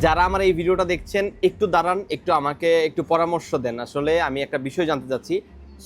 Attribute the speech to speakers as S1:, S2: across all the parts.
S1: যারা আমার এই ভিডিওটা দেখছেন একটু দাঁড়ান, একটু আমাকে একটু পরামর্শ দেন। আসলে আমি একটা বিষয় জানতে চাচ্ছি।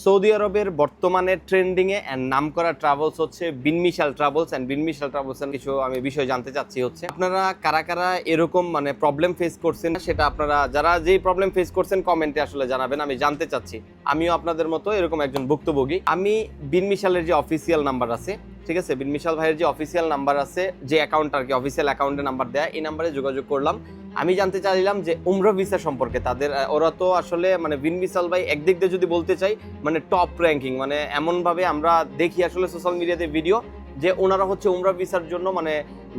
S1: সৌদি আরবের বর্তমানে ট্রেন্ডিংয়ে অ্যান্ড নামকরা ট্রাভেলস হচ্ছে বিন মিশাল ট্রাভেলস অ্যান্ড বিন মিশাল ট্রাভেলসের কিছু আমি বিষয় জানতে চাচ্ছি। হচ্ছে আপনারা কারা কারা এরকম মানে প্রবলেম ফেস করছেন, সেটা আপনারা যারা যেই প্রবলেম ফেস করছেন কমেন্টে আসলে জানাবেন, আমি জানতে চাচ্ছি। আমিও আপনাদের মতো এরকম একজন ভুক্তভোগী। আমি বিন মিশালের যে অফিসিয়াল নাম্বার আছে, ঠিক আছে, বিন মিশাল ভাইয়ের যে অফিসিয়াল নাম্বার আছে, যে অ্যাকাউন্ট আর কি অফিসিয়াল অ্যাকাউন্টে নাম্বার দেয়, এই নাম্বারে যোগাযোগ করলাম। আমি জানতে চাইলাম যে উমরা ভিসা সম্পর্কে। তাদের ওরা তো আসলে মানে বিন মিশাল ভাই একদিক দিয়ে যদি বলতে চাই মানে টপ র্যাঙ্কিং, মানে এমনভাবে আমরা দেখি আসলে সোশ্যাল মিডিয়াতে ভিডিও যে ওনারা হচ্ছে উমরা ভিসার জন্য মানে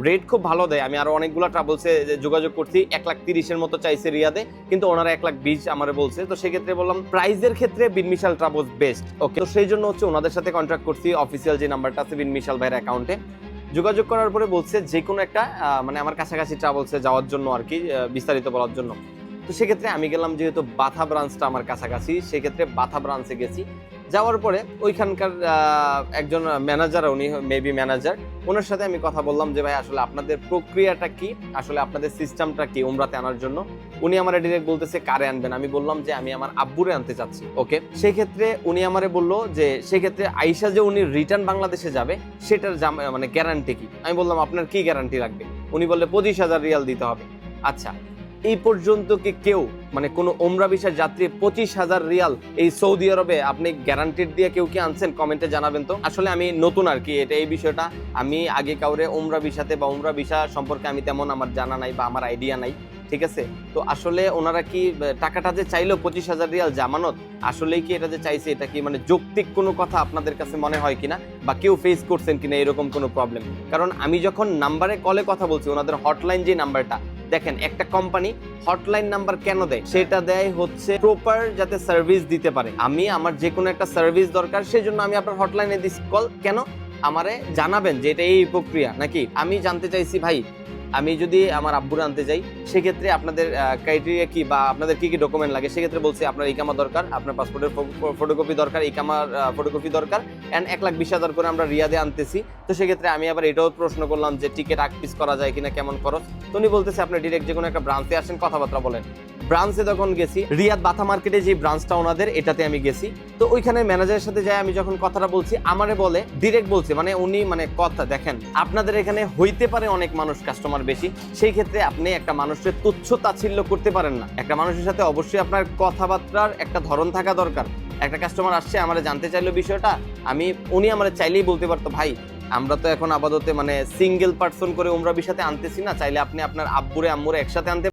S1: রেট খুব ভালো দেয়। আমি আরো অনেকগুলো ট্রাভেলসে যোগাযোগ করছি, 1,30,000 মতো চাইছে রিয়াদে, কিন্তু ওনারা 1,20,000 আমারে বলছে। তো সেক্ষেত্রে বললাম প্রাইজের ক্ষেত্রে বিন মিশাল ট্রাভেলস বেস্ট। ওকে, তো সেই জন্য হচ্ছে ওনাদের সাথে কন্ট্যাক্ট করছি। অফিসিয়াল যে নাম্বারটা আছে বিন মিশাল ভাইয়ের অ্যাকাউন্টে যোগাযোগ করার পরে বলছে যে কোনো একটা মানে আমার কাছাকাছি ট্রাভেলসে যাওয়ার জন্য আর কি, বিস্তারিত বলার জন্য। তো সেক্ষেত্রে আমি গেলাম, যেহেতু বাথা ব্রাঞ্চটা আমার কাছাকাছি, সেক্ষেত্রে বাথা ব্রাঞ্চে গেছি। যাওয়ার পরে ওইখানকার একজন ম্যানেজার, উনি মেবি ম্যানেজার, ওনার সাথে আমি কথা বললাম যে ভাই আসলে আপনাদের প্রক্রিয়াটা কি, আসলে আপনাদের সিস্টেমটা কি উমরাতে আনার জন্য। উনি আমার ডিরেক্ট বলতেছে কারে আনবেন। আমি বললাম যে আমি আমার আব্বুরে আনতে চাচ্ছি। ওকে, সেই ক্ষেত্রে উনি আমারে বললো যে সেক্ষেত্রে আইসা যে উনি রিটার্ন বাংলাদেশে যাবে সেটার মানে গ্যারান্টি কি। আমি বললাম আপনার কি গ্যারান্টি লাগবে। উনি বললে 25,000 রিয়াল দিতে হবে। আচ্ছা, এই পর্যন্ত কি কেউ মানে কোনো উমরা ভিসার যাত্রী 25,000 রিয়াল এই সৌদি আরবে আপনি গ্যারান্টিড দিয়ে কেউ কি আনছেন? কমেন্টে জানাবেন তো। আসলে আমি নতুন আর কি এটা, এই বিষয়টা আমি আগে কাউরে উমরা ভিসাতে বা উমরা ভিসা সম্পর্কে আমি তেমন আমার জানা নাই বা আমার আইডিয়া নাই, ঠিক আছে। তো আসলে ওনারা কি টাকাটা যে চাইলো 25,000 রিয়াল জামানত, আসলেই কি এটা যে চাইছে এটা কি মানে যৌক্তিক কোনো কথা আপনাদের কাছে মনে হয় কিনা, বা কেউ ফেস করছেন কিনা এরকম কোনো প্রবলেম? কারণ আমি যখন নাম্বারে কলে কথা বলছি, ওনাদের হটলাইন যে নাম্বারটা দেখেন, একটা কোম্পানি হটলাইন নাম্বার কেন দেয়? সেটা দেয় হচ্ছে প্রপার যাতে সার্ভিস দিতে পারে। আমি আমার যে কোনো একটা সার্ভিস দরকার, সেই জন্য আমি আপনার হটলাইনে দিচ্ছি কল। কেন? আমারে জানাবেন যে এটা এই প্রক্রিয়া নাকি। আমি জানতে চাইছি ভাই, আমি যদি আমার আব্বুরা আনতে যাই সেক্ষেত্রে আপনাদের ক্রাইটেরিয়া কি বা আপনাদের কি কি ডকুমেন্ট লাগে? সেক্ষেত্রে বলছি আপনার ইকামা দরকার, আপনার পাসপোর্টের ফটোকপি দরকার, ইকামার ফটোকপি দরকার, অ্যান্ড 1,20,000 করে আমরা রিয়াদে আনতেছি। তো সেক্ষেত্রে আমি আবার এটাও প্রশ্ন করলাম যে টিকিট পিস করা যায় কিনা, কেমন খরচ। তো উনি বলতেছে আপনি ডিরেক্ট যে কোনো একটা ব্রাঞ্চে আসেন, কথাবার্তা বলেন। ব্রাঞ্চে তখন গেছি, রিয়াদ বাথা মার্কেটে যে ব্রাঞ্চটা ওনাদের, এটাতে আমি গেছি। তো ওইখানে ম্যানেজারের সাথে যাই আমি যখন কথাটা বলছি, আমারে বলে ডিরেক্ট বলছে মানে উনি মানে কথা দেখেন, আপনাদের এখানে হইতে পারে অনেক মানুষ কাস্টমার বেশি, সেই ক্ষেত্রে আপনি একটা মানুষের তুচ্ছ তাচ্ছিল্য করতে পারেন না। একটা মানুষের সাথে অবশ্যই আপনার কথাবার্তার একটা ধরন থাকা দরকার। একটা কাস্টমার আসছে, আমার জানতে চাইলো বিষয়টা, উনি আমার চাইলেই বলতে পারতো ভাই আমরা তো এখন আপাতত মানে সিঙ্গেল পার্সন করে উমরা ভিসাতে আনতেছি না, চাইলে আপনি আপনার আব্বুরে আম্মুরে একসাথে আনতে